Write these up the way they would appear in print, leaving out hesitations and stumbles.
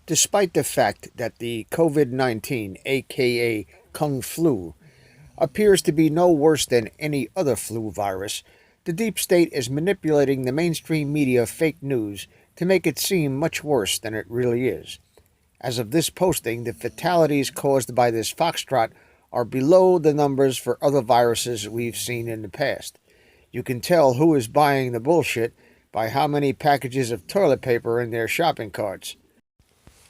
Despite the fact that the COVID-19, aka Kung Flu, appears to be no worse than any other flu virus, the deep state is manipulating the mainstream media fake news to make it seem much worse than it really is. As of this posting, the fatalities caused by this foxtrot are below the numbers for other viruses we've seen in the past. You can tell who is buying the bullshit by how many packages of toilet paper in their shopping carts.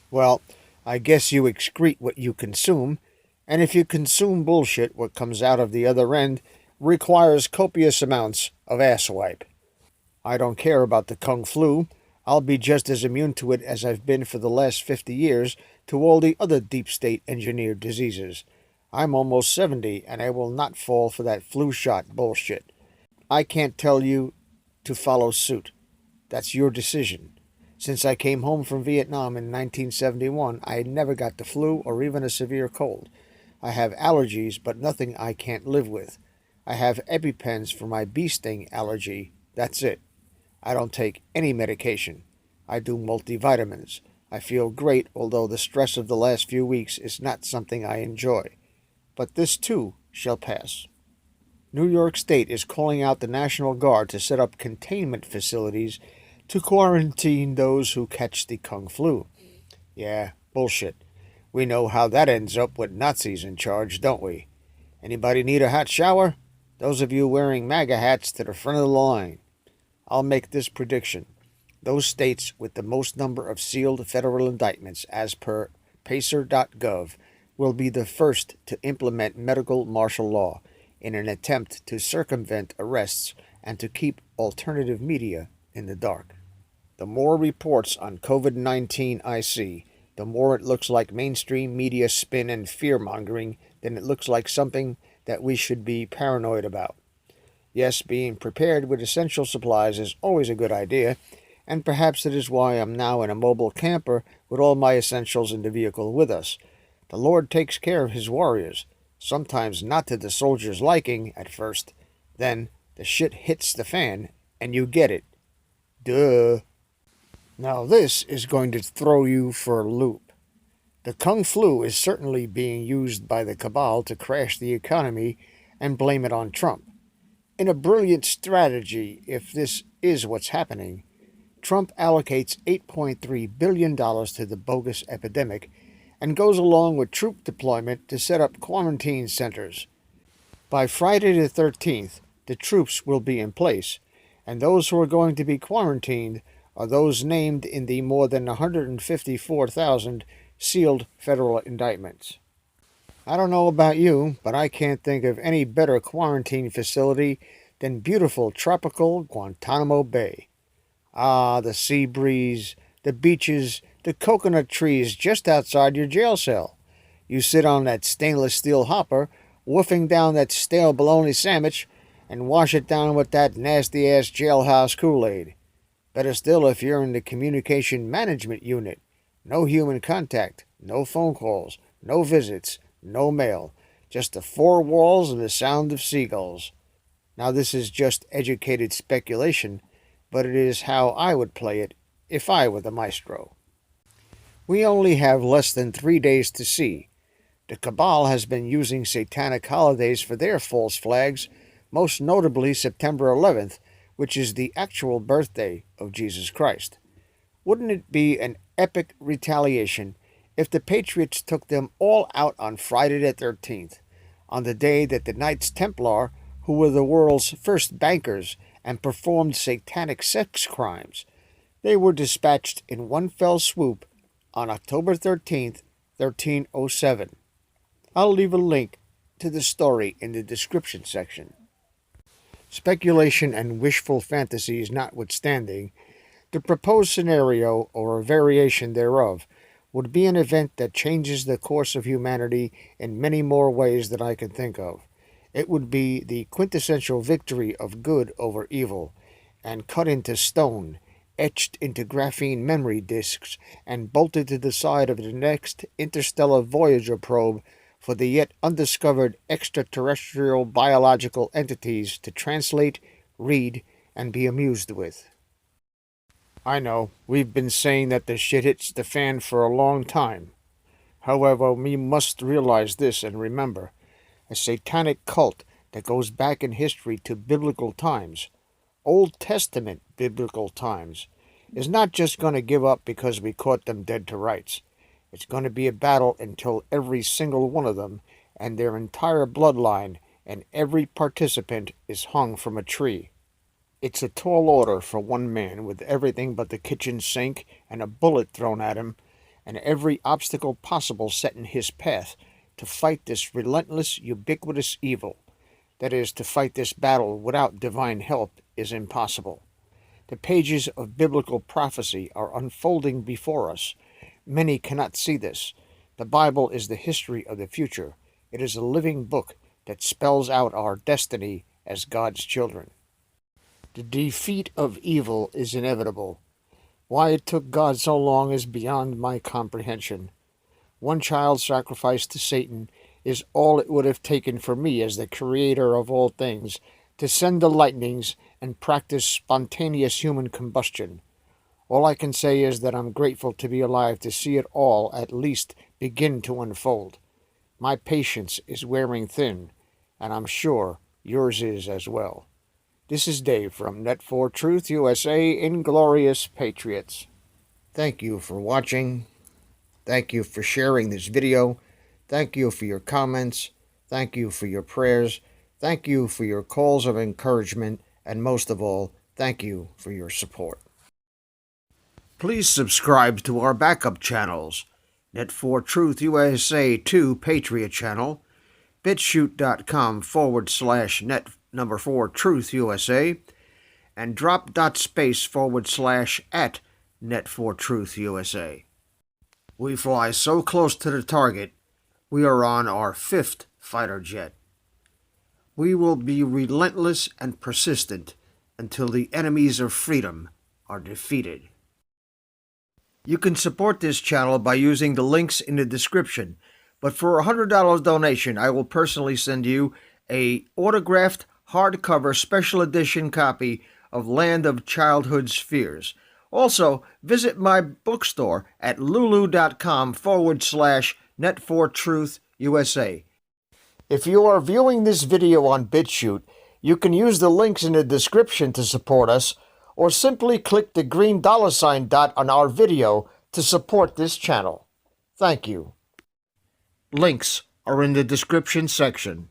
Well, I guess you excrete what you consume, and if you consume bullshit, what comes out of the other end requires copious amounts of asswipe. I don't care about the Kung Flu. I'll be just as immune to it as I've been for the last 50 years to all the other deep state engineered diseases. I'm almost 70, and I will not fall for that flu shot bullshit. I can't tell you to follow suit. That's your decision. Since I came home from Vietnam in 1971, I never got the flu or even a severe cold. I have allergies, but nothing I can't live with. I have EpiPens for my bee sting allergy. That's it. I don't take any medication. I do multivitamins. I feel great, although the stress of the last few weeks is not something I enjoy. But this too shall pass. New York State is calling out the National Guard to set up containment facilities to quarantine those who catch the Kung Flu. Yeah, bullshit. We know how that ends up with Nazis in charge, don't we? Anybody need a hot shower? Those of you wearing MAGA hats to the front of the line. I'll make this prediction. Those states with the most number of sealed federal indictments, as per pacer.gov, will be the first to implement medical martial law in an attempt to circumvent arrests and to keep alternative media in the dark. The more reports on COVID-19 I see, the more it looks like mainstream media spin and fear-mongering than it looks like something that we should be paranoid about. Yes, being prepared with essential supplies is always a good idea, and perhaps it is why I'm now in a mobile camper with all my essentials in the vehicle with us. The Lord takes care of his warriors, sometimes not to the soldiers' liking at first. Then the shit hits the fan, and you get it. Duh. Now this is going to throw you for a loop. The Kung Flu is certainly being used by the cabal to crash the economy and blame it on Trump. In a brilliant strategy, if this is what's happening, Trump allocates $8.3 billion to the bogus epidemic and goes along with troop deployment to set up quarantine centers. By Friday the 13th, the troops will be in place, and those who are going to be quarantined are those named in the more than 154,000 sealed federal indictments. I don't know about you, but I can't think of any better quarantine facility than beautiful tropical Guantanamo Bay. Ah, the sea breeze, the beaches, the coconut trees just outside your jail cell. You sit on that stainless steel hopper, woofing down that stale bologna sandwich, and wash it down with that nasty-ass jailhouse Kool-Aid. Better still if you're in the communication management unit. No human contact, no phone calls, no visits, no mail. Just the four walls and the sound of seagulls. Now this is just educated speculation, but it is how I would play it if I were the maestro. We only have less than 3 days to see. The cabal has been using satanic holidays for their false flags, most notably September 11th, which is the actual birthday of Jesus Christ. Wouldn't it be an epic retaliation if the Patriots took them all out on Friday the 13th, on the day that the Knights Templar, who were the world's first bankers and performed satanic sex crimes, they were dispatched in one fell swoop on October 13th, 1307. I'll leave a link to the story in the description section. Speculation and wishful fantasies notwithstanding, the proposed scenario, or a variation thereof, would be an event that changes the course of humanity in many more ways than I can think of. It would be the quintessential victory of good over evil, and cut into stone, etched into graphene memory disks, and bolted to the side of the next interstellar Voyager probe for the yet undiscovered extraterrestrial biological entities to translate, read, and be amused with. I know, we've been saying that the shit hits the fan for a long time. However, we must realize this and remember, a satanic cult that goes back in history to biblical times, Old Testament biblical times, is not just going to give up because we caught them dead to rights. It's going to be a battle until every single one of them and their entire bloodline and every participant is hung from a tree. It's a tall order for one man with everything but the kitchen sink and a bullet thrown at him and every obstacle possible set in his path to fight this relentless, ubiquitous evil. That is, to fight this battle without divine help is impossible. The pages of biblical prophecy are unfolding before us. Many cannot see this. The Bible is the history of the future. It is a living book that spells out our destiny as God's children. The defeat of evil is inevitable. Why it took God so long is beyond my comprehension. One child sacrificed to Satan is all it would have taken for me as the creator of all things to send the lightnings and practice spontaneous human combustion. All I can say is that I'm grateful to be alive to see it all at least begin to unfold. My patience is wearing thin, and I'm sure yours is as well. This is Dave from Net4Truth USA, Inglorious Patriots. Thank you for watching. Thank you for sharing this video. Thank you for your comments. Thank you for your prayers. Thank you for your calls of encouragement. And most of all, thank you for your support. Please subscribe to our backup channels. Net4Truth USA 2 Patriot channel. BitChute.com/net4Truth USA. And drop.space/@Net4Truth USA. We fly so close to the target, we are on our 5th fighter jet. We will be relentless and persistent until the enemies of freedom are defeated. You can support this channel by using the links in the description, but for a $100 donation, I will personally send you a autographed hardcover special edition copy of Land of Childhood's Fears. Also, visit my bookstore at lulu.com/Net4Truth USA. If you are viewing this video on BitChute, you can use the links in the description to support us, or simply click the green $ dot on our video to support this channel. Thank you. Links are in the description section.